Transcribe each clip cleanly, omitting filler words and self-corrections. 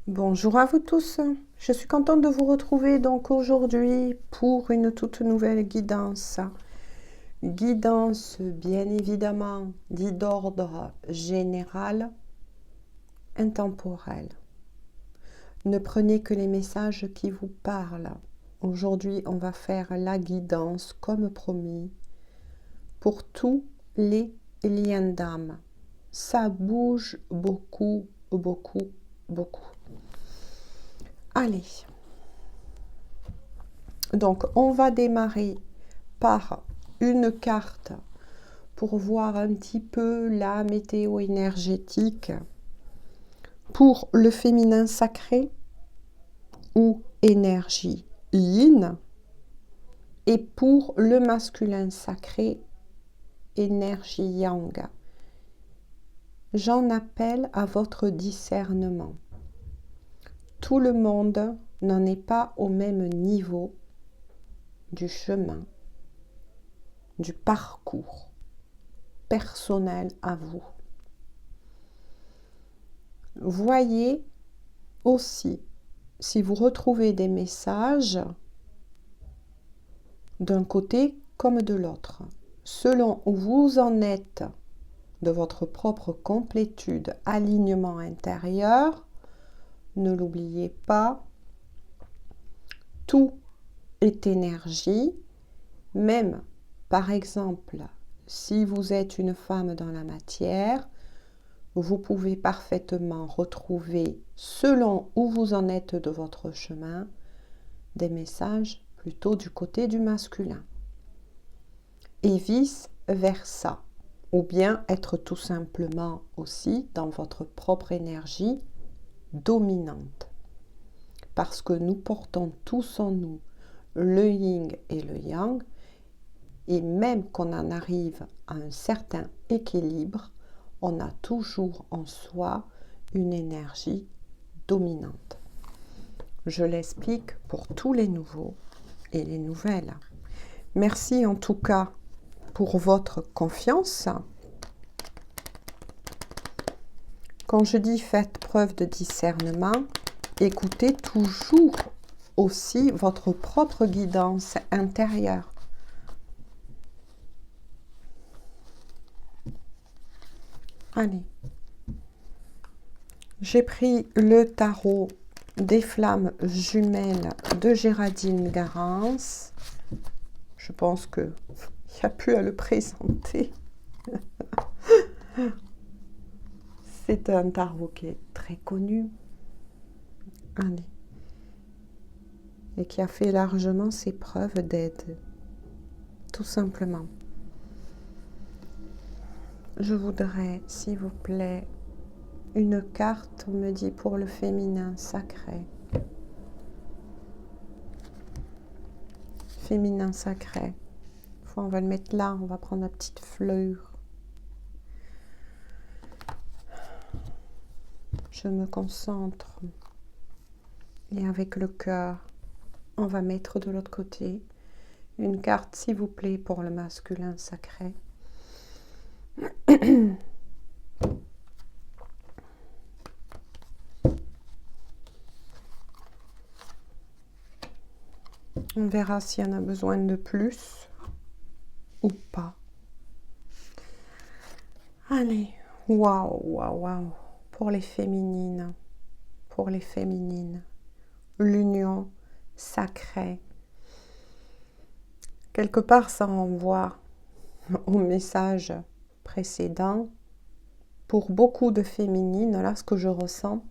Bonjour à vous tous, je suis contente de vous retrouver donc aujourd'hui pour une toute nouvelle guidance. Guidance bien évidemment dit d'ordre général, intemporel. Ne prenez que les messages qui vous parlent. Aujourd'hui on va faire la guidance comme promis pour tous les liens d'âme. Ça bouge beaucoup, beaucoup, beaucoup. Allez. Donc, on va démarrer par une carte pour voir un petit peu la météo énergétique pour le féminin sacré ou énergie yin et pour le masculin sacré, énergie yang. J'en appelle à votre discernement. Tout le monde n'en est pas au même niveau du chemin, du parcours personnel à vous. Voyez aussi si vous retrouvez des messages d'un côté comme de l'autre, selon où vous en êtes de votre propre complétude, alignement intérieur. Ne l'oubliez pas, tout est énergie, même par exemple si vous êtes une femme dans la matière, vous pouvez parfaitement retrouver, selon où vous en êtes de votre chemin, des messages plutôt du côté du masculin. Et vice-versa. Ou bien être tout simplement aussi dans votre propre énergie dominante. Parce que nous portons tous en nous le yin et le yang. Et même qu'on en arrive à un certain équilibre, on a toujours en soi une énergie dominante. Je l'explique pour tous les nouveaux et les nouvelles. Merci en tout cas pour votre confiance. Quand je dis faites preuve de discernement, écoutez toujours aussi votre propre guidance intérieure. Allez. J'ai pris le tarot des flammes jumelles de Géraldine Garance. Je pense qu'il n'y a plus à le présenter. C'est un tarot qui est très connu. Allez. Et qui a fait largement ses preuves d'aide. Tout simplement. Je voudrais, s'il vous plaît, une carte, on me dit, pour le féminin sacré. Féminin sacré. On va le mettre là, on va prendre la petite fleur. Je me concentre. Et avec le cœur, on va mettre de l'autre côté une carte, s'il vous plaît, pour le masculin sacré. On verra s'il y en a besoin de plus ou pas. Allez, waouh, waouh, waouh. Pour les féminines, l'union sacrée. Quelque part, ça renvoie au message précédent. Pour beaucoup de féminines, là, ce que je ressens,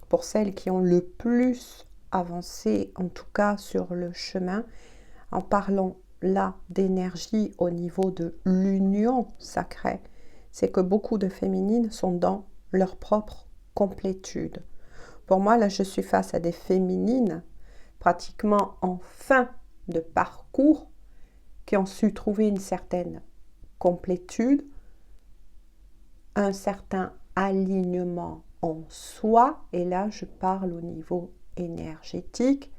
pour celles qui ont le plus avancé, en tout cas sur le chemin, en parlant là d'énergie au niveau de l'union sacrée, c'est que beaucoup de féminines sont dans leur propre complétude. Pour moi, là, je suis face à des féminines pratiquement en fin de parcours qui ont su trouver une certaine complétude, un certain alignement en soi, et là je parle au niveau énergétique,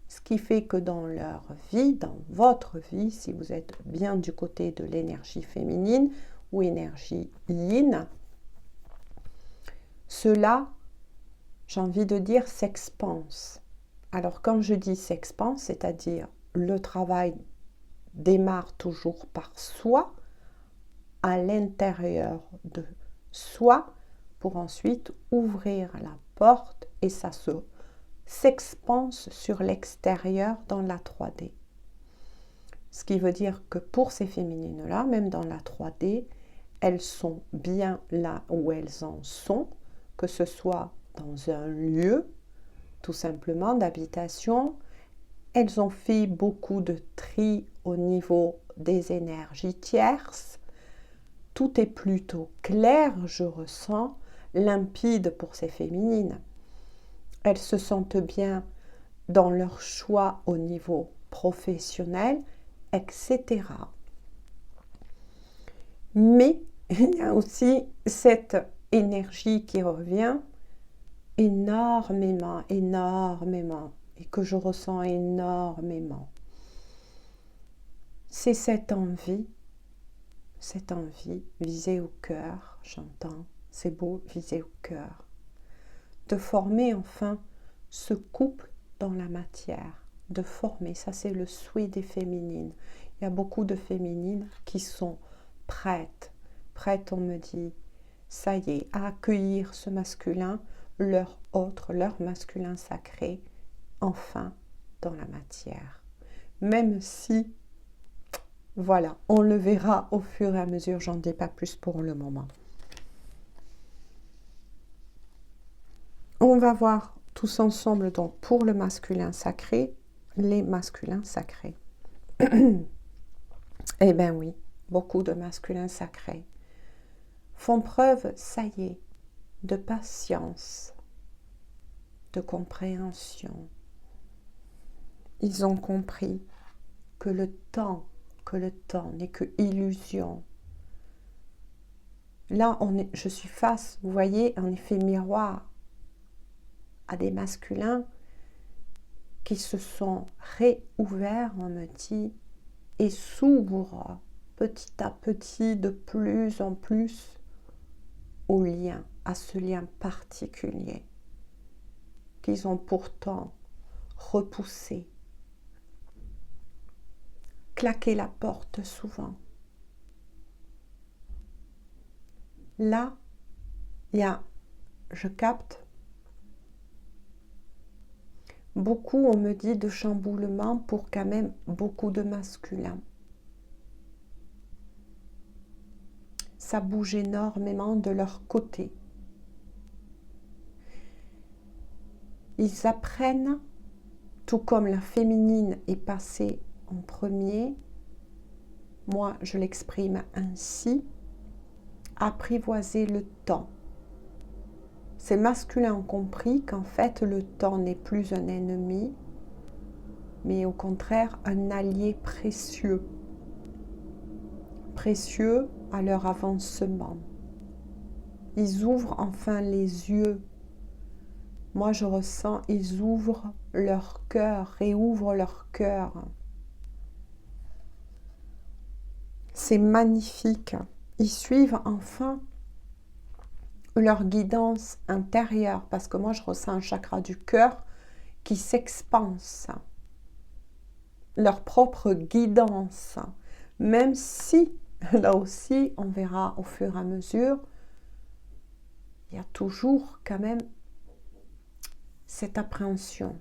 ce qui fait que dans leur vie, dans votre vie, si vous êtes bien du côté de l'énergie féminine ou énergie yin, cela j'ai envie de dire s'expanse. Alors quand je dis s'expanse, c'est-à-dire le travail démarre toujours par soi, à l'intérieur de soi, pour ensuite ouvrir la porte et ça s'expanse sur l'extérieur dans la 3D. Ce qui veut dire que pour ces féminines-là, même dans la 3D, elles sont bien là où elles en sont, que ce soit dans un lieu, tout simplement, d'habitation. Elles ont fait beaucoup de tri au niveau des énergies tierces. Tout est plutôt clair, je ressens, limpide pour ces féminines. Elles se sentent bien dans leur choix au niveau professionnel, etc. Mais il y a aussi cette énergie qui revient énormément, énormément, et que je ressens énormément. C'est cette envie visée au cœur, j'entends, c'est beau, visée au cœur, de former enfin ce couple dans la matière, de former, ça c'est le souhait des féminines. Il y a beaucoup de féminines qui sont prêtes, on me dit, ça y est, à accueillir ce masculin, leur masculin sacré, enfin dans la matière. Même si, voilà, on le verra au fur et à mesure, j'en dis pas plus pour le moment. On va voir tous ensemble donc pour le masculin sacré, les masculins sacrés. Eh bien oui, beaucoup de masculins sacrés font preuve, ça y est, de patience, de compréhension. Ils ont compris que le temps n'est que illusion. Là, je suis face, vous voyez, en effet miroir à des masculins qui se sont réouverts, on me dit, et s'ouvrent petit à petit, de plus en plus, au lien, à ce lien particulier qu'ils ont pourtant repoussé, claqué la porte souvent. Là, je capte, beaucoup, on me dit, de chamboulement pour quand même beaucoup de masculins. Ça bouge énormément de leur côté. Ils apprennent, tout comme la féminine est passée en premier, moi je l'exprime ainsi, apprivoiser le temps. Ces masculins ont compris qu'en fait le temps n'est plus un ennemi, mais au contraire un allié précieux. Précieux à leur avancement. Ils ouvrent enfin les yeux. Moi je ressens, ils ouvrent leur cœur, réouvrent leur cœur. C'est magnifique. Ils suivent enfin leur guidance intérieure, parce que moi je ressens un chakra du cœur qui s'expanse. Leur propre guidance. Même si, là aussi, on verra au fur et à mesure, il y a toujours quand même cette appréhension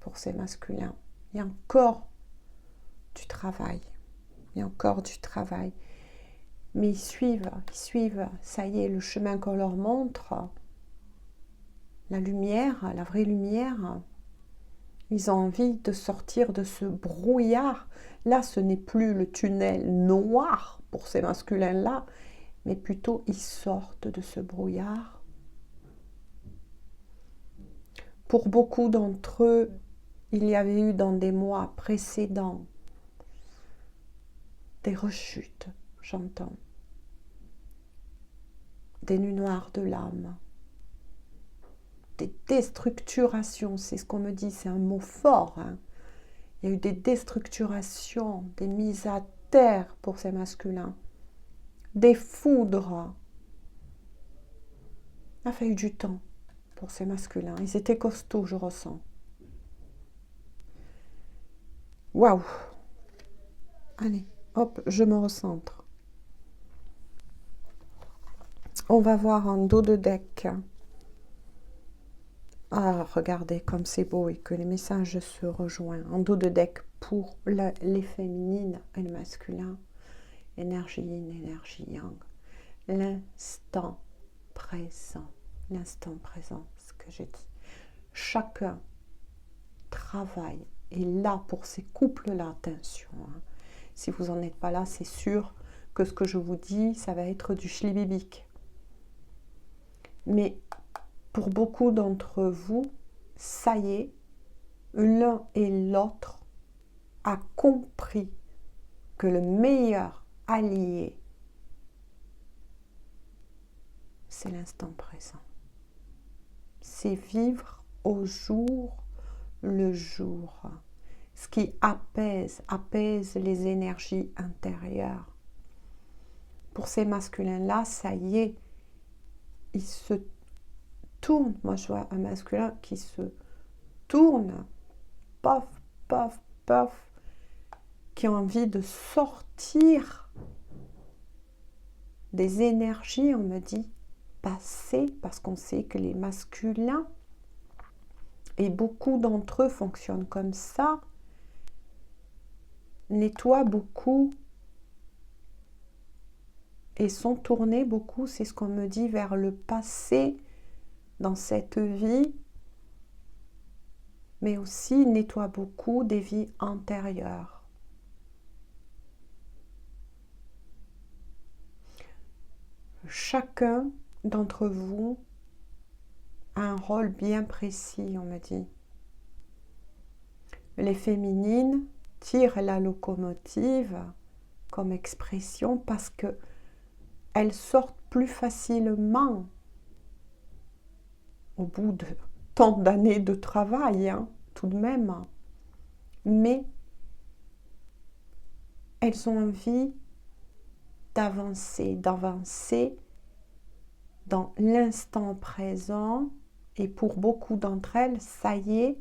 pour ces masculins. Il y a encore du travail. Il y a encore du travail. Mais ils suivent, ça y est, le chemin qu'on leur montre, la lumière, la vraie lumière. Ils ont envie de sortir de ce brouillard. Là, ce n'est plus le tunnel noir pour ces masculins-là, mais plutôt ils sortent de ce brouillard. Pour beaucoup d'entre eux, il y avait eu dans des mois précédents des rechutes, j'entends, des nuits noires de l'âme, des déstructurations, c'est ce qu'on me dit, c'est un mot fort, hein. Il y a eu des déstructurations, des mises à terre pour ces masculins, des foudres. Il a fallu du temps pour ces masculins. Ils étaient costauds, je ressens. Waouh! Allez, hop, je me recentre. On va voir en dos de deck. Ah, regardez comme c'est beau et que les messages se rejoignent. En dos de deck pour les féminines et le masculin. Énergie yin, énergie yang. L'instant présent. L'instant présent, ce que j'ai dit. Chacun travaille. Et là, pour ces couples-là, attention. Hein. Si vous n'en êtes pas là, c'est sûr que ce que je vous dis, ça va être du schlibibique. Mais pour beaucoup d'entre vous, ça y est, l'un et l'autre a compris que le meilleur allié, c'est l'instant présent. C'est vivre au jour le jour. Ce qui apaise les énergies intérieures. Pour ces masculins-là, ça y est, ils se tournent. Moi, je vois un masculin qui se tourne, paf, paf, paf, qui a envie de sortir des énergies, on me dit, passées, parce qu'on sait que les masculins, et beaucoup d'entre eux fonctionnent comme ça, nettoient beaucoup et sont tournés beaucoup, c'est ce qu'on me dit, vers le passé dans cette vie, mais aussi nettoient beaucoup des vies antérieures. Chacun d'entre vous a un rôle bien précis, on me dit. Les féminines tirent la locomotive comme expression parce que elles sortent plus facilement au bout de tant d'années de travail, hein, tout de même. Mais elles ont envie d'avancer dans l'instant présent. Et pour beaucoup d'entre elles, ça y est,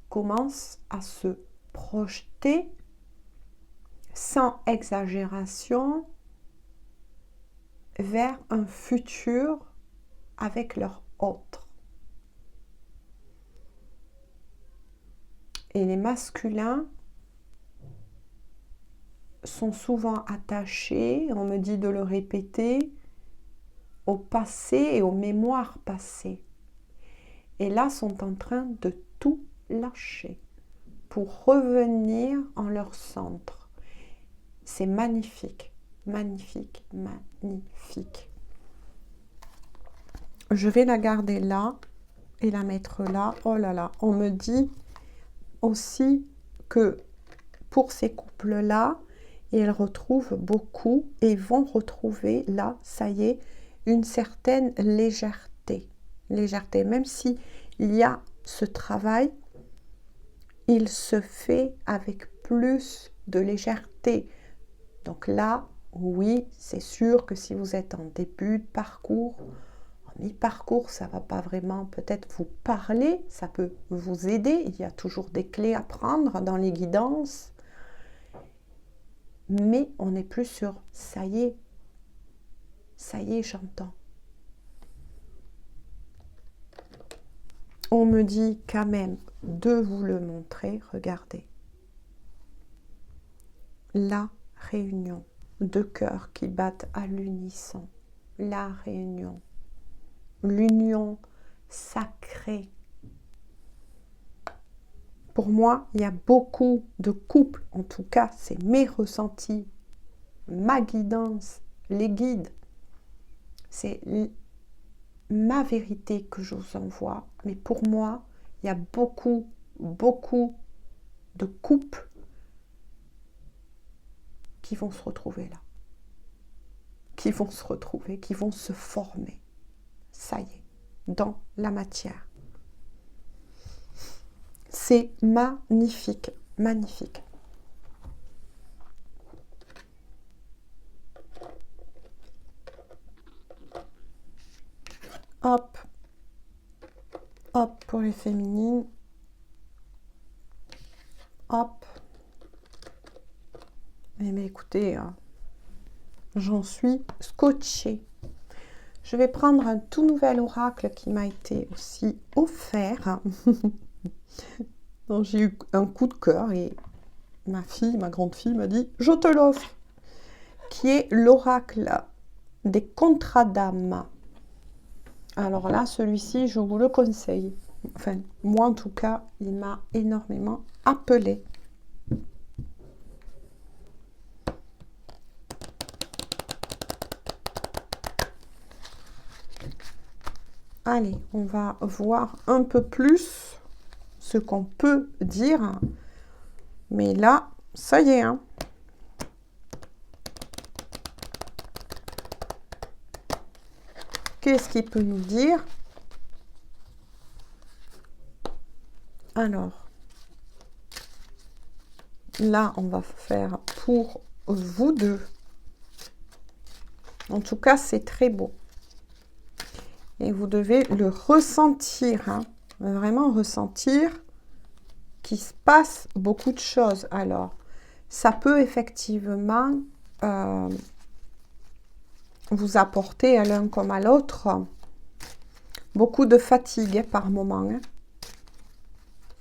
commence à se projeter sans exagération vers un futur avec leur autre. Et les masculins sont souvent attachés, on me dit de le répéter, au passé et aux mémoires passées. Et là, sont en train de tout lâcher pour revenir en leur centre. C'est magnifique, magnifique, magnifique. Je vais la garder là et la mettre là. Oh là là, on me dit aussi que pour ces couples-là, ils retrouvent beaucoup et vont retrouver là, ça y est, une certaine légèreté. Légèreté, même si il y a ce travail, il se fait avec plus de légèreté. Donc là, oui, c'est sûr que si vous êtes en début de parcours, en mi-parcours, ça ne va pas vraiment peut-être vous parler, ça peut vous aider. Il y a toujours des clés à prendre dans les guidances. Mais on n'est plus sur ça y est, j'entends. On me dit quand même de vous le montrer, regardez. La réunion, deux cœurs qui battent à l'unisson. La réunion, l'union sacrée. Pour moi, il y a beaucoup de couples, en tout cas, c'est mes ressentis, ma guidance, les guides. C'est ma vérité que je vous envoie. Mais pour moi, il y a beaucoup de couples qui vont se retrouver là. Qui vont se retrouver, qui vont se former. Ça y est, dans la matière. C'est magnifique, magnifique. Hop. Hop, pour les féminines. Hop. Eh bien, écoutez, j'en suis scotchée. Je vais prendre un tout nouvel oracle qui m'a été aussi offert. Donc, j'ai eu un coup de cœur et ma grande fille m'a dit « Je te l'offre !» qui est l'oracle des contrats d'âme. Alors là, celui-ci, je vous le conseille. Enfin, moi en tout cas, il m'a énormément appelé. Allez, on va voir un peu plus ce qu'on peut dire. Mais là, ça y est, hein. Qu'est-ce qu'il peut nous dire? Alors, là, on va faire pour vous deux. En tout cas, c'est très beau. Et vous devez le ressentir, hein. Vraiment ressentir qu'il se passe beaucoup de choses. Alors, ça peut effectivement vous apporter à l'un comme à l'autre beaucoup de fatigue par moment. Hein.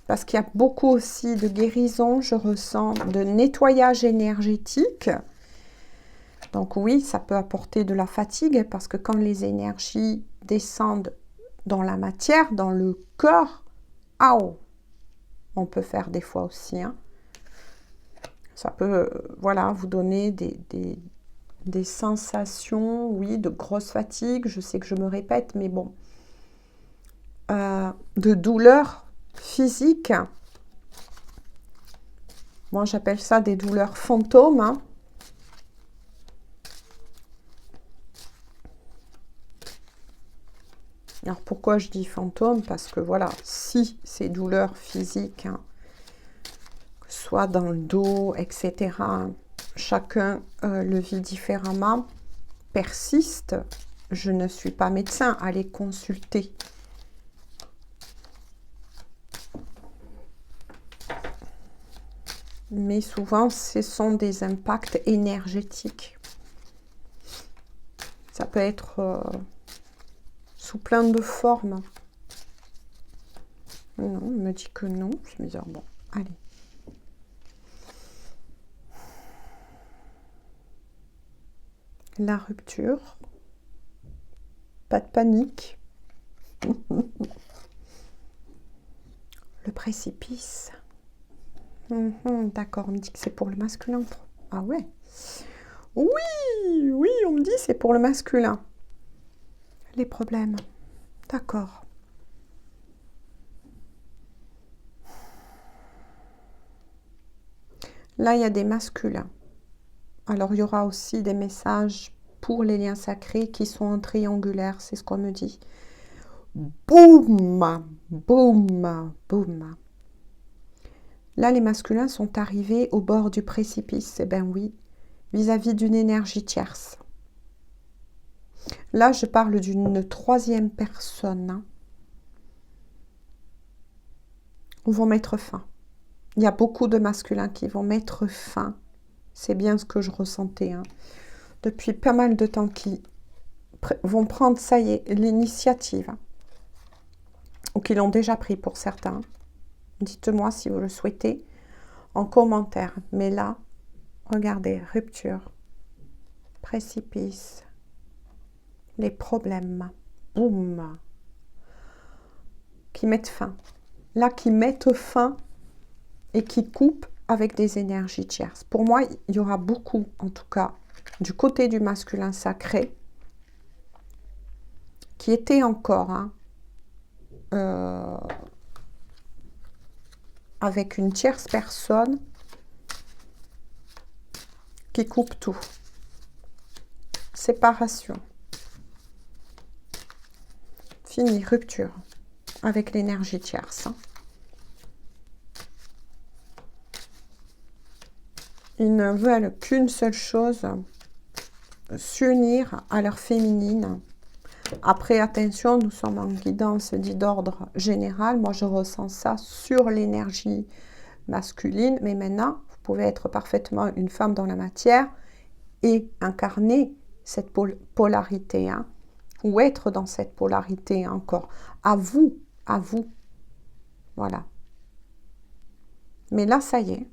Parce qu'il y a beaucoup aussi de guérison, je ressens, de nettoyage énergétique. Donc oui, ça peut apporter de la fatigue parce que quand les énergies descendent dans la matière, dans le corps, on peut faire des fois aussi. Hein. Ça peut voilà, vous donner des sensations, oui, de grosse fatigue. Je sais que je me répète, mais bon. De douleurs physiques. Moi, j'appelle ça des douleurs fantômes. Hein. Alors, pourquoi je dis fantôme? Parce que, voilà, si ces douleurs physiques, hein, soit dans le dos, etc., hein, chacun le vit différemment, persistent, je ne suis pas médecin, allez consulter. Mais souvent, ce sont des impacts énergétiques. Ça peut être sous plein de formes. Non, on me dit que non. Je me dis, bon, allez. La rupture. Pas de panique. Le précipice. D'accord, on me dit que c'est pour le masculin. Ah ouais. Oui, oui, on me dit c'est pour le masculin. Les problèmes. D'accord. Là, il y a des masculins. Alors, il y aura aussi des messages pour les liens sacrés qui sont en triangulaire, c'est ce qu'on me dit. Boum, boum, boum. Là, les masculins sont arrivés au bord du précipice. Eh bien oui, vis-à-vis d'une énergie tierce. Là, je parle d'une troisième personne. Hein. Ils vont mettre fin. Il y a beaucoup de masculins qui vont mettre fin. C'est bien ce que je ressentais. Hein. Depuis pas mal de temps, qui vont prendre, ça y est, l'initiative. Hein. Ou qui l'ont déjà pris pour certains. Dites-moi si vous le souhaitez en commentaire. Mais là, regardez, rupture, précipice, les problèmes, boum, qui mettent fin. Là, qui mettent fin et qui coupent avec des énergies tierces. Pour moi, il y aura beaucoup, en tout cas, du côté du masculin sacré, qui était encore hein, avec une tierce personne qui coupe tout. Séparation. Fini, rupture avec l'énergie tierce. Hein. Ils ne veulent qu'une seule chose, s'unir à leur féminine, Après, attention, nous sommes en guidance dit d'ordre général. Moi, je ressens ça sur l'énergie masculine. Mais maintenant, vous pouvez être parfaitement une femme dans la matière et incarner cette polarité. Hein, ou être dans cette polarité encore. À vous, à vous. Voilà. Mais là, ça y est.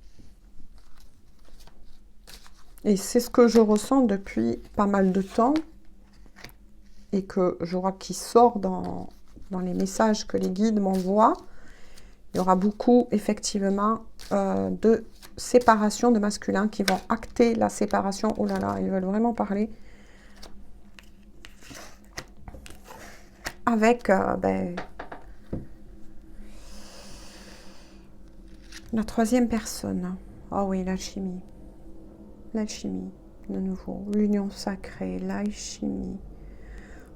Et c'est ce que je ressens depuis pas mal de temps. Et que je vois qui sort dans les messages que les guides m'envoient. Il y aura beaucoup, effectivement, de séparation de masculins qui vont acter la séparation. Oh là là, ils veulent vraiment parler. Avec la troisième personne. Oh oui, l'alchimie. L'alchimie, de nouveau. L'union sacrée, l'alchimie.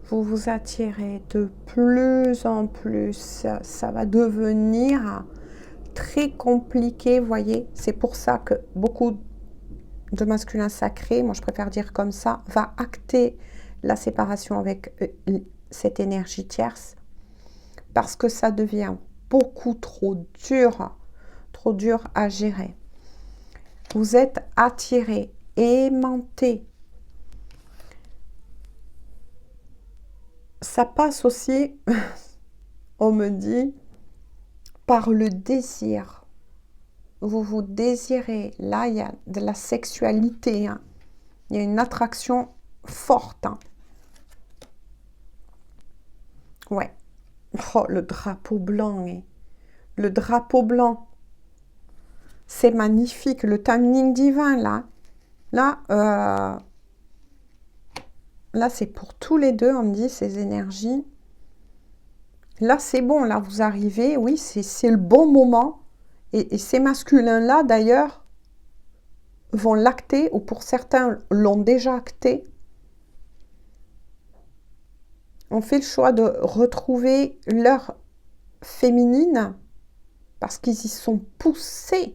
Vous vous attirez de plus en plus. Ça va devenir très compliqué, vous voyez. C'est pour ça que beaucoup de masculins sacrés, moi je préfère dire comme ça, va acter la séparation avec cette énergie tierce. Parce que ça devient beaucoup trop dur à gérer. Vous êtes attirés, aimantés. Ça passe aussi, on me dit, par le désir. Vous vous désirez. Là, il y a de la sexualité. Hein. Il y a une attraction forte. Hein. Ouais. Oh, le drapeau blanc. Hein. Le drapeau blanc. C'est magnifique. Le timing divin, là. Là, c'est pour tous les deux, on me dit, ces énergies. Là, c'est bon. Là, vous arrivez. Oui, c'est le bon moment. Et ces masculins-là, d'ailleurs, vont l'acter, ou pour certains, l'ont déjà acté. On fait le choix de retrouver leur féminine parce qu'ils y sont poussés.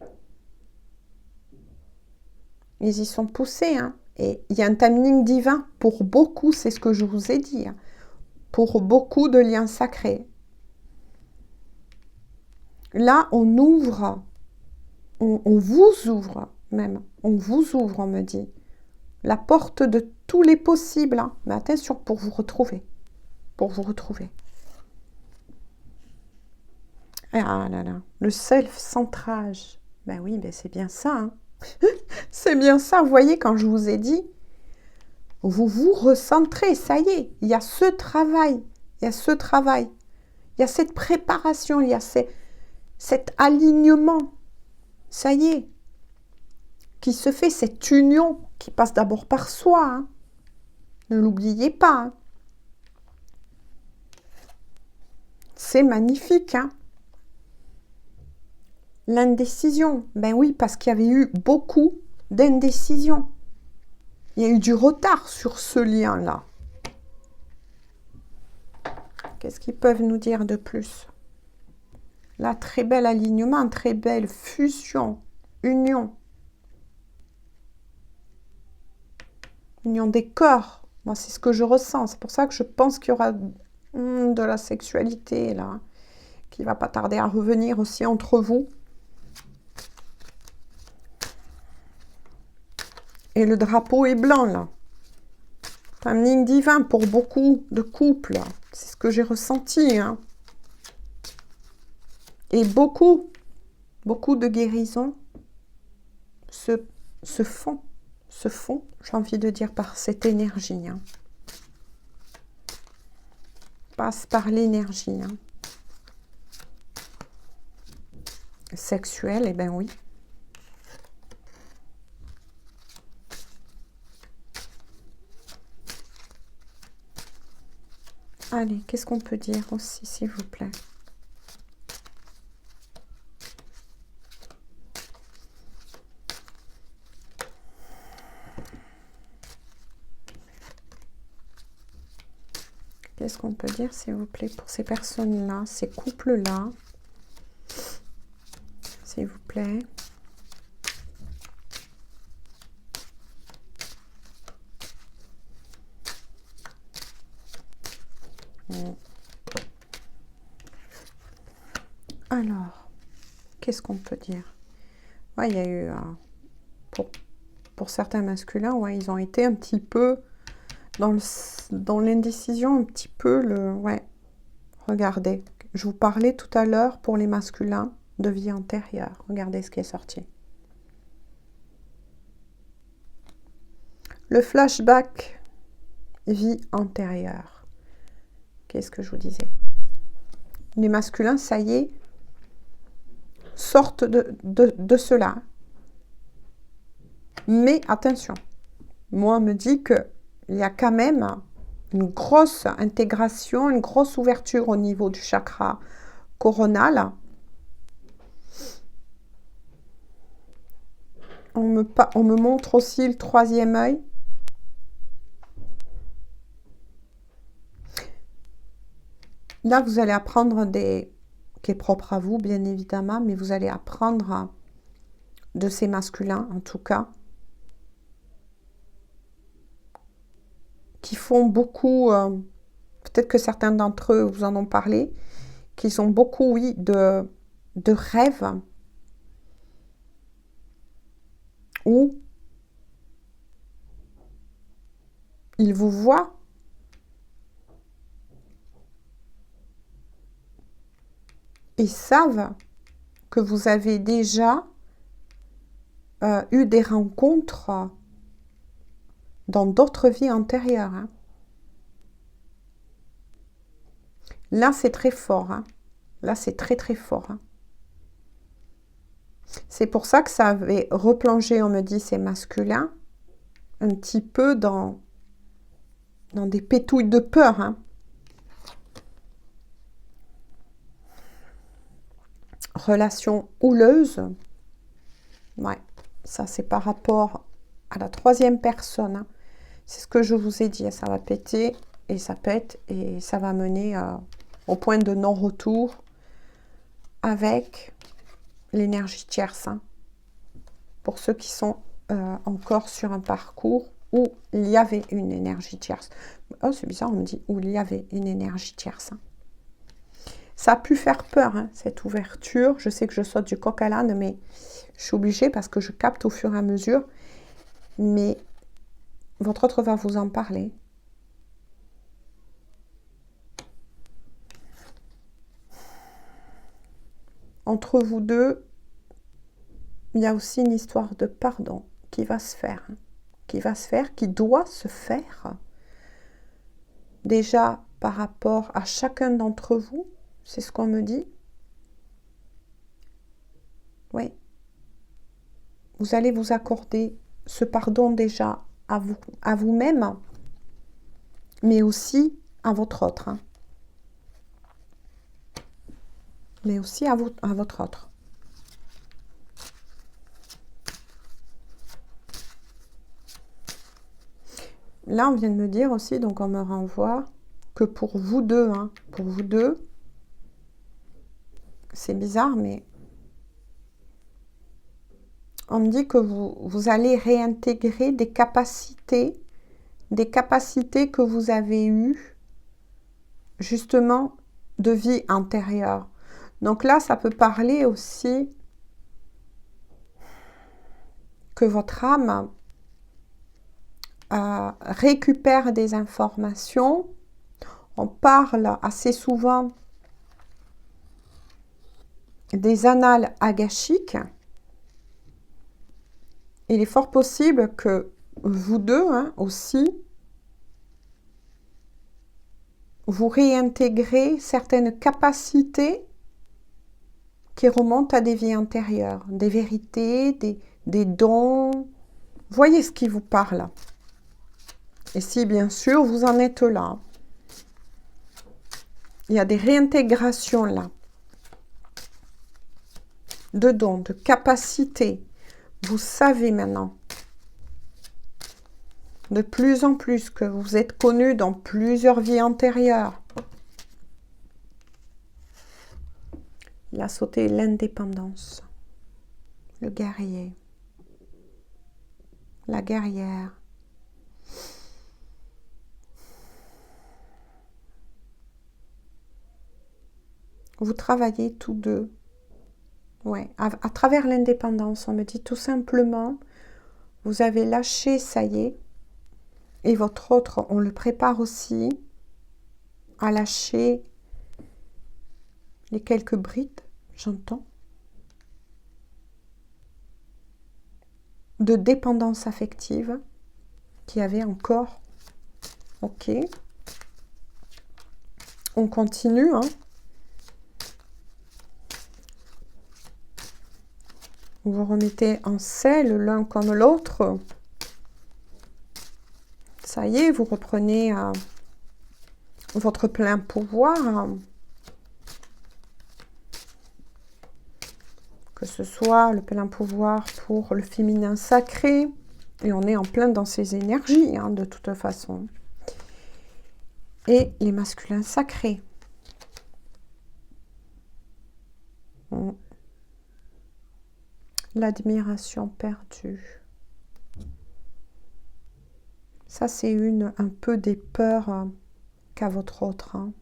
Ils y sont poussés. Hein. Et il y a un timing divin pour beaucoup, c'est ce que je vous ai dit. Hein. Pour beaucoup de liens sacrés. Là, on ouvre, on vous ouvre même. On vous ouvre, on me dit. La porte de tous les possibles. Hein. Mais attention, pour vous retrouver. Pour vous retrouver. Ah là là, le self-centrage. Ben oui, ben c'est bien ça. Hein. C'est bien ça, vous voyez, quand je vous ai dit, vous vous recentrez, ça y est, il y a ce travail, il y a ce travail, il y a cette préparation, il y a cet alignement, ça y est, qui se fait, cette union qui passe d'abord par soi. Hein. Ne l'oubliez pas. Hein. C'est magnifique, hein. L'indécision, ben oui, parce qu'il y avait eu beaucoup d'indécision. Il y a eu du retard sur ce lien-là. Qu'est-ce qu'ils peuvent nous dire de plus? Là, très bel alignement, très belle fusion, union. Union des corps. Moi, c'est ce que je ressens. C'est pour ça que je pense qu'il y aura de la sexualité, là, qui va pas tarder à revenir aussi entre vous. Et le drapeau est blanc, là. Timing divin pour beaucoup de couples. C'est ce que j'ai ressenti. Hein. Et beaucoup de guérisons se font, j'ai envie de dire, par cette énergie. Hein. Passe par l'énergie. Hein. Sexuelle, eh bien oui. Allez, qu'est-ce qu'on peut dire aussi, s'il vous plaît? Qu'est-ce qu'on peut dire, s'il vous plaît, pour ces personnes-là, ces couples-là? S'il vous plaît. Alors, qu'est-ce qu'on peut dire? Ouais, il y a eu, pour certains masculins, ouais, ils ont été un petit peu dans l'indécision, un petit peu ouais. Regardez, je vous parlais tout à l'heure pour les masculins de vie antérieure. Regardez ce qui est sorti. Le flashback vie antérieure. Qu'est-ce que je vous disais? Les masculins, ça y est, sortent de cela. Mais attention, moi, on me dit qu'il y a quand même une grosse intégration, une grosse ouverture au niveau du chakra coronal. On me montre aussi le troisième œil. Là, vous allez apprendre qui est propre à vous, bien évidemment, mais vous allez apprendre de ces masculins, en tout cas, qui font beaucoup, peut-être que certains d'entre eux vous en ont parlé, qui sont beaucoup, oui, de rêves où ils vous voient et savent que vous avez déjà eu des rencontres dans d'autres vies antérieures. Hein. Là, c'est très fort. Hein. Là, c'est très, très fort. Hein. C'est pour ça que ça avait replongé, on me dit, ces masculins, un petit peu dans des pétouilles de peur. Hein. Relation houleuse. Ouais, ça c'est par rapport à la troisième personne. Hein. C'est ce que je vous ai dit. Ça va péter et ça pète et ça va mener au point de non-retour avec l'énergie tierce. Hein. Pour ceux qui sont encore sur un parcours où il y avait une énergie tierce. Oh, c'est bizarre, on me dit où il y avait une énergie tierce. Hein. Ça a pu faire peur, hein, cette ouverture. Je sais que je saute du coq à l'âne, mais je suis obligée parce que je capte au fur et à mesure. Mais votre autre va vous en parler. Entre vous deux, il y a aussi une histoire de pardon qui va se faire. Hein, qui doit se faire. Déjà par rapport à chacun d'entre vous, c'est ce qu'on me dit. Oui. Vous allez vous accorder ce pardon déjà à vous-même, mais aussi à votre autre. Hein. Mais aussi à votre autre. Là, on vient de me dire aussi, donc on me renvoie, que pour vous deux, hein, c'est bizarre, mais on me dit que vous allez réintégrer des capacités que vous avez eues, justement, de vie antérieure. Donc là, ça peut parler aussi que votre âme récupère des informations. On parle assez souvent des annales agashiques. Il est fort possible que vous deux, hein, aussi, vous réintégrez certaines capacités qui remontent à des vies antérieures, des vérités, des dons. Voyez ce qui vous parle. Et si, bien sûr, vous en êtes là, il y a des réintégrations là, de dons, de capacités. Vous savez maintenant, de plus en plus, que vous êtes connu dans plusieurs vies antérieures. Il a sauté l'indépendance, le guerrier, la guerrière. Vous travaillez tous deux. Ouais, à travers l'indépendance, on me dit tout simplement, vous avez lâché, ça y est, et votre autre, on le prépare aussi à lâcher les quelques brides, j'entends, de dépendance affective qu'il y avait encore. Ok. On continue, hein. Vous vous remettez en selle l'un comme l'autre. Ça y est, vous reprenez votre plein pouvoir. Que ce soit le plein pouvoir pour le féminin sacré. Et on est en plein dans ces énergies, hein, de toute façon. Et les masculins sacrés. L'admiration perdue. Ça, c'est un peu des peurs qu'a votre autre, hein,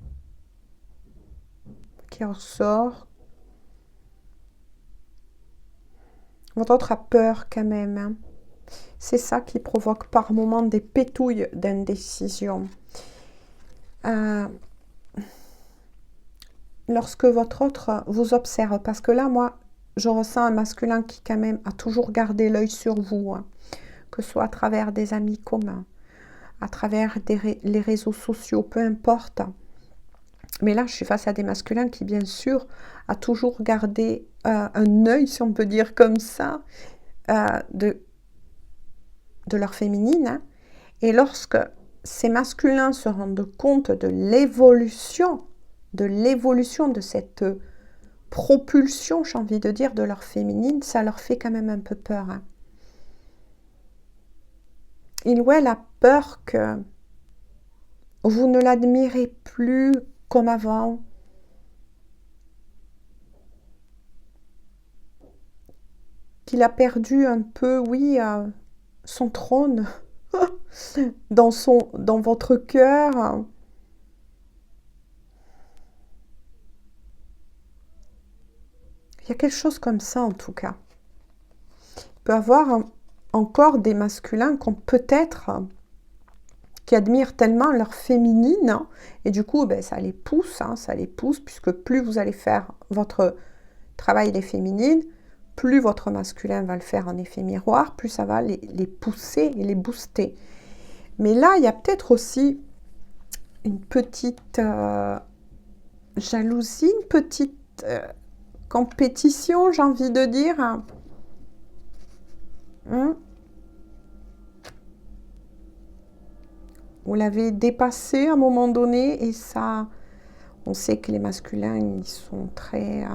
qui ressort. Votre autre a peur quand même. Hein. C'est ça qui provoque par moments des pétouilles d'indécision. Lorsque votre autre vous observe, parce que là, moi, je ressens un masculin qui quand même a toujours gardé l'œil sur vous, hein, que ce soit à travers des amis communs, à travers les réseaux sociaux, peu importe. Mais là, je suis face à des masculins qui, bien sûr, a toujours gardé un œil, si on peut dire comme ça, de leur féminine. Hein. Et lorsque ces masculins se rendent compte de l'évolution de cette propulsion, j'ai envie de dire, de leur féminine, ça leur fait quand même un peu peur. Hein. Il ou elle a peur que vous ne l'admirez plus comme avant. Qu'il a perdu un peu, oui, son trône dans votre cœur. Il y a quelque chose comme ça, en tout cas. Il peut y avoir encore des masculins qui admirent tellement leur féminine, hein, et du coup, ben, ça les pousse, puisque plus vous allez faire votre travail des féminines, plus votre masculin va le faire en effet miroir, plus ça va les pousser et les booster. Mais là, il y a peut-être aussi une petite jalousie, une petite compétition, j'ai envie de dire. Vous l'avez dépassé à un moment donné et ça, on sait que les masculins, ils sont très...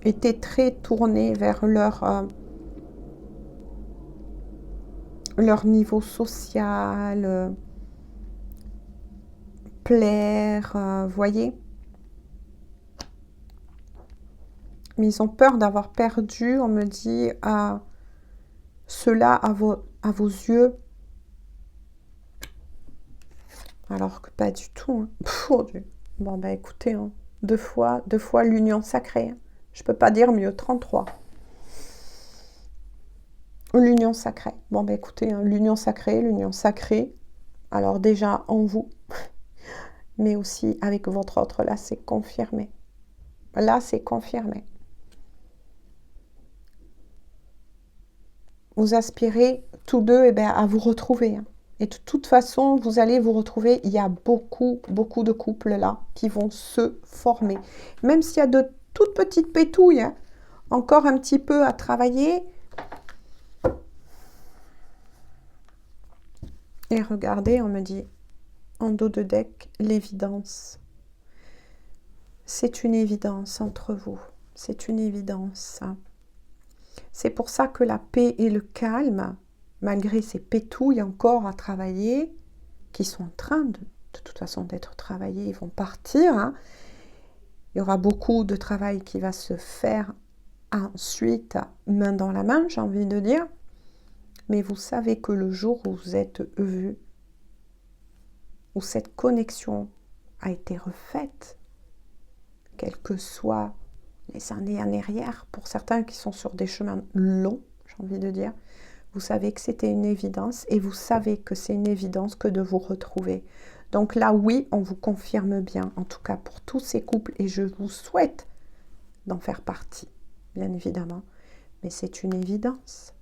étaient très tournés vers leur niveau social, plaire, voyez. Mais ils ont peur d'avoir perdu, on me dit, cela à vos yeux. Alors que pas du tout. Hein. Oh Dieu. Bon, bah écoutez, hein, deux fois l'union sacrée. Hein. Je peux pas dire mieux, 33. L'union sacrée. Bon, bah écoutez, hein, l'union sacrée. Alors déjà en vous, mais aussi avec votre autre, là, c'est confirmé. Là, c'est confirmé. Vous aspirez tous deux à vous retrouver. Hein. Et de toute façon, vous allez vous retrouver. Il y a beaucoup de couples là qui vont se former. Même s'il y a de toutes petites pétouilles, hein, encore un petit peu à travailler. Et regardez, on me dit en dos de deck, l'évidence. C'est une évidence entre vous. C'est une évidence. Hein. C'est pour ça que la paix et le calme, malgré ces pétouilles encore à travailler, qui sont en train de toute façon d'être travaillés, ils vont partir. Hein. Il y aura beaucoup de travail qui va se faire ensuite, main dans la main, j'ai envie de dire. Mais vous savez que le jour où vous êtes vus, où cette connexion a été refaite, quelles que soient les années en arrière, pour certains qui sont sur des chemins longs, j'ai envie de dire, vous savez que c'était une évidence et vous savez que c'est une évidence que de vous retrouver. Donc là, oui, on vous confirme bien, en tout cas pour tous ces couples, et je vous souhaite d'en faire partie, bien évidemment, mais c'est une évidence.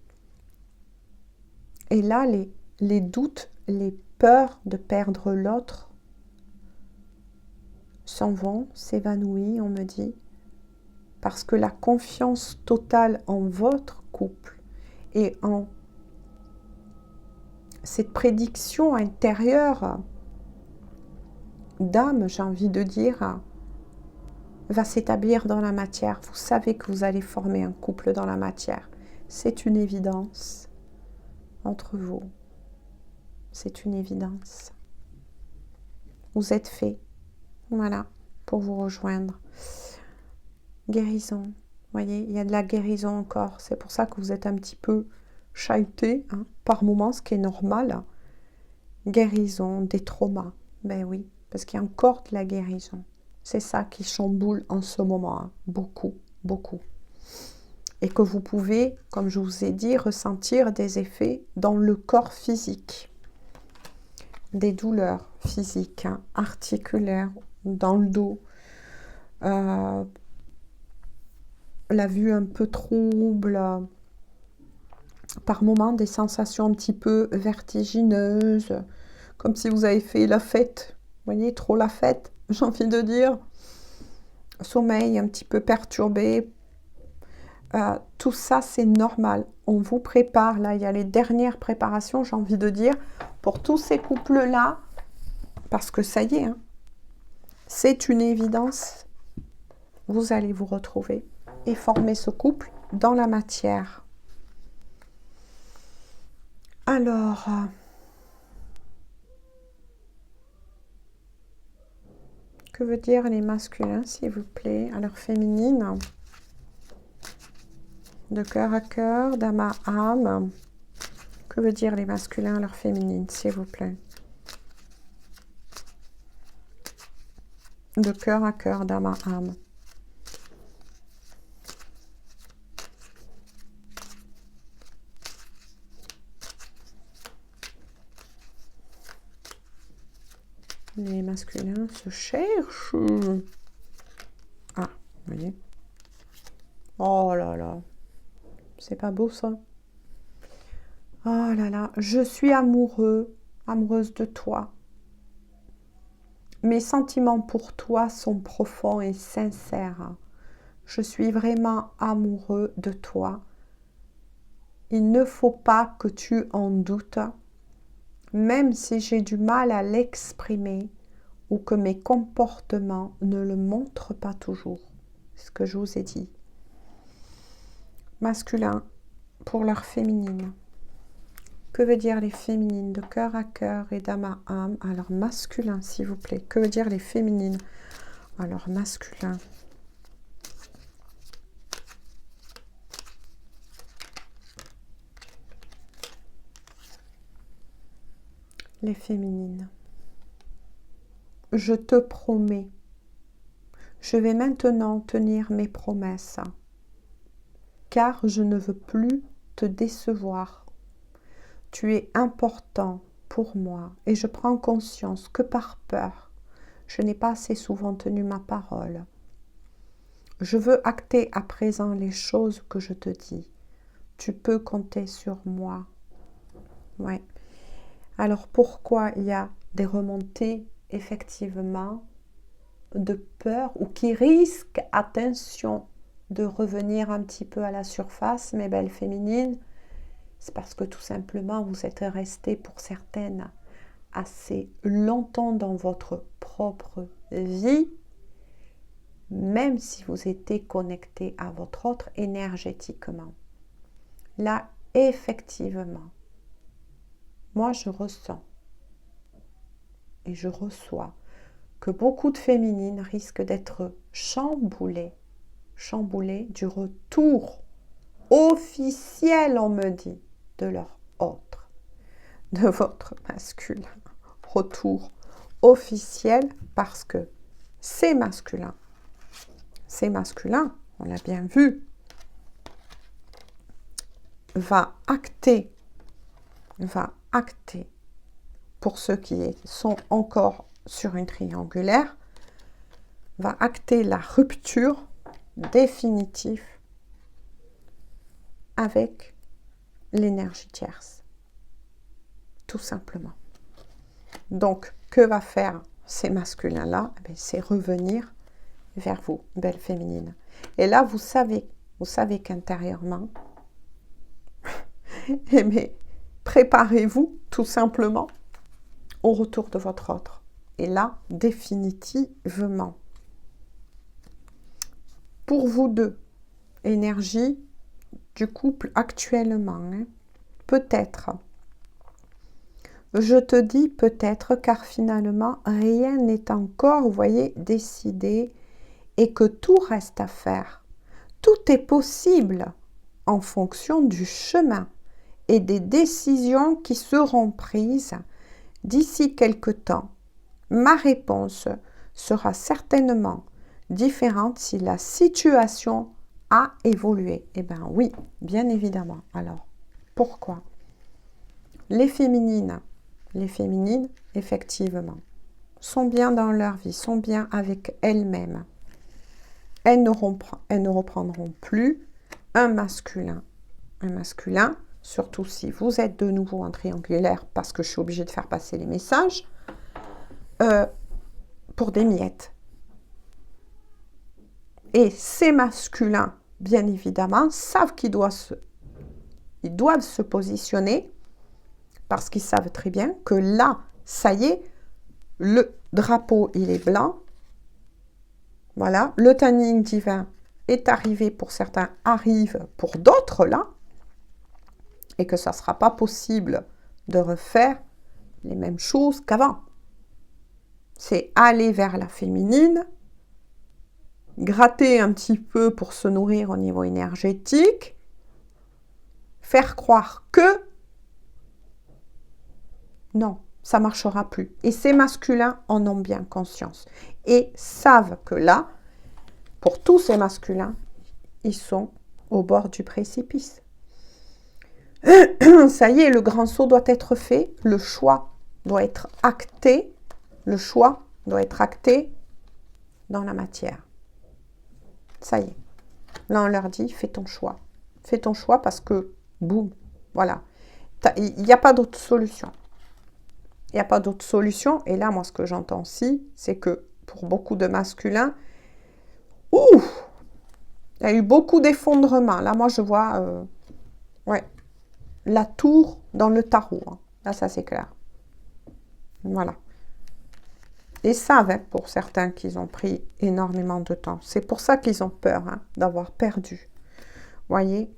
Et là, les doutes, les peurs de perdre l'autre s'en vont, s'évanouissent, on me dit, parce que la confiance totale en votre couple et en cette prédiction intérieure d'âme, j'ai envie de dire, va s'établir dans la matière. Vous savez que vous allez former un couple dans la matière. C'est une évidence entre vous. C'est une évidence. Vous êtes fait, voilà, pour vous rejoindre. Guérison. Vous voyez, il y a de la guérison encore. C'est pour ça que vous êtes un petit peu chahuté par moments, ce qui est normal. Guérison, des traumas. Ben oui, parce qu'il y a encore de la guérison. C'est ça qui chamboule en ce moment. Beaucoup, beaucoup. Et que vous pouvez, comme je vous ai dit, ressentir des effets dans le corps physique. Des douleurs physiques, articulaires, dans le dos. La vue un peu trouble, par moments des sensations un petit peu vertigineuses, comme si vous avez fait la fête, vous voyez, trop la fête, j'ai envie de dire. Sommeil un petit peu perturbé, tout ça c'est normal. On vous prépare, là il y a les dernières préparations, j'ai envie de dire, pour tous ces couples-là, parce que ça y est, c'est une évidence, vous allez vous retrouver et former ce couple dans la matière. Alors, que veut dire les masculins, s'il vous plaît, à leur féminine? De cœur à cœur, d'âme à âme. Que veut dire les masculins à leur féminine, s'il vous plaît? De cœur à cœur, d'âme à âme. Les masculins se cherchent. Ah, vous voyez. Oh là là. C'est pas beau ça. Oh là là. Je suis amoureux, amoureuse de toi. Mes sentiments pour toi sont profonds et sincères. Je suis vraiment amoureux de toi. Il ne faut pas que tu en doutes. Même si j'ai du mal à l'exprimer ou que mes comportements ne le montrent pas toujours. C'est ce que je vous ai dit. Masculin pour leur féminine. Que veut dire les féminines de cœur à cœur et d'âme à âme? Alors masculin, s'il vous plaît. Que veut dire les féminines? Alors masculin. Les féminines. Je te promets, je vais maintenant tenir mes promesses, car je ne veux plus te décevoir. Tu es important pour moi et je prends conscience que par peur, je n'ai pas assez souvent tenu ma parole. Je veux acter à présent les choses que je te dis. Tu peux compter sur moi. Ouais. Alors pourquoi il y a des remontées effectivement de peur ou qui risquent, attention, de revenir un petit peu à la surface, mes belles féminines? C'est parce que tout simplement vous êtes restées pour certaines assez longtemps dans votre propre vie, même si vous étiez connecté à votre autre énergétiquement. Là, effectivement, moi je ressens et je reçois que beaucoup de féminines risquent d'être chamboulées du retour officiel, on me dit, de leur autre, de votre masculin. Retour officiel parce que c'est masculin. C'est masculin, on l'a bien vu, va acter, pour ceux qui sont encore sur une triangulaire, va acter la rupture définitive avec l'énergie tierce. Tout simplement. Donc, que va faire ces masculins-là? C'est revenir vers vous, belle féminine. Et là, vous savez qu'intérieurement, mais préparez-vous tout simplement au retour de votre autre. Et là, définitivement. Pour vous deux, énergie du couple actuellement, peut-être. Je te dis peut-être car finalement, rien n'est encore, vous voyez, décidé et que tout reste à faire. Tout est possible en fonction du chemin et des décisions qui seront prises d'ici quelque temps. Ma réponse sera certainement différente si la situation a évolué. Eh bien oui, bien évidemment. Alors, pourquoi? Les féminines, effectivement, sont bien dans leur vie, sont bien avec elles-mêmes. Elles ne reprendront plus un masculin, surtout si vous êtes de nouveau en triangulaire, parce que je suis obligée de faire passer les messages, pour des miettes. Et ces masculins, bien évidemment, savent qu'ils doivent se positionner, parce qu'ils savent très bien que là, ça y est, le drapeau, il est blanc. Voilà, le timing divin est arrivé pour certains, arrive pour d'autres là, et que ça ne sera pas possible de refaire les mêmes choses qu'avant. C'est aller vers la féminine, gratter un petit peu pour se nourrir au niveau énergétique, faire croire que non, ça ne marchera plus. Et ces masculins en ont bien conscience et savent que là, pour tous ces masculins, ils sont au bord du précipice. Ça y est, le grand saut doit être fait, le choix doit être acté, dans la matière. Ça y est. Là, on leur dit, fais ton choix. Fais ton choix parce que, boum, voilà. Il n'y a pas d'autre solution. Il n'y a pas d'autre solution. Et là, moi, ce que j'entends aussi, c'est que pour beaucoup de masculins, il y a eu beaucoup d'effondrements. Là, moi, je vois la tour dans le tarot. Là, ça, c'est clair. Voilà. Ils savent, pour certains, qu'ils ont pris énormément de temps. C'est pour ça qu'ils ont peur d'avoir perdu. Vous voyez,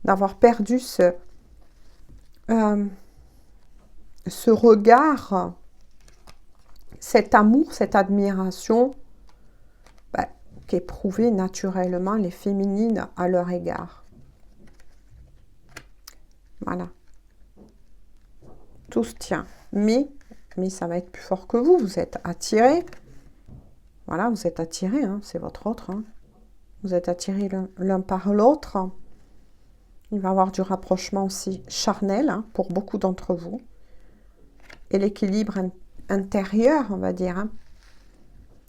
d'avoir perdu ce regard, cet amour, cette admiration qu'éprouvaient naturellement les féminines à leur égard. Voilà. Tout se tient. Mais ça va être plus fort que vous. Vous êtes attirés. Voilà, vous êtes attirés. C'est votre autre. Vous êtes attirés l'un par l'autre. Il va y avoir du rapprochement aussi charnel pour beaucoup d'entre vous. Et l'équilibre intérieur, on va dire,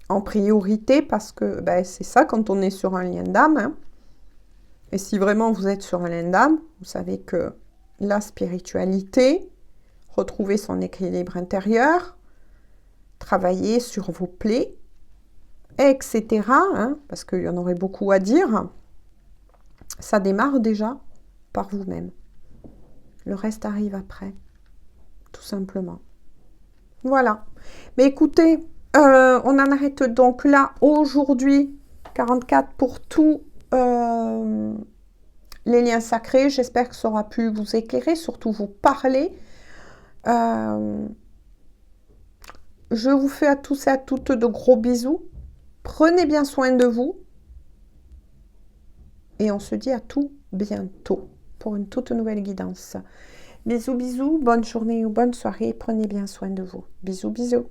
en priorité, parce que c'est ça quand on est sur un lien d'âme. Et si vraiment vous êtes sur un lien d'âme, vous savez que la spiritualité, retrouver son équilibre intérieur, travailler sur vos plaies, etc. Parce qu'il y en aurait beaucoup à dire. Ça démarre déjà par vous-même. Le reste arrive après, tout simplement. Voilà. Mais écoutez, on en arrête donc là aujourd'hui. 44 pour tous les liens sacrés. J'espère que ça aura pu vous éclairer, surtout vous parler. Je vous fais à tous et à toutes de gros bisous. Prenez bien soin de vous. Et on se dit à tout bientôt pour une toute nouvelle guidance. Bisous, bisous. Bonne journée ou bonne soirée. Prenez bien soin de vous. Bisous, bisous.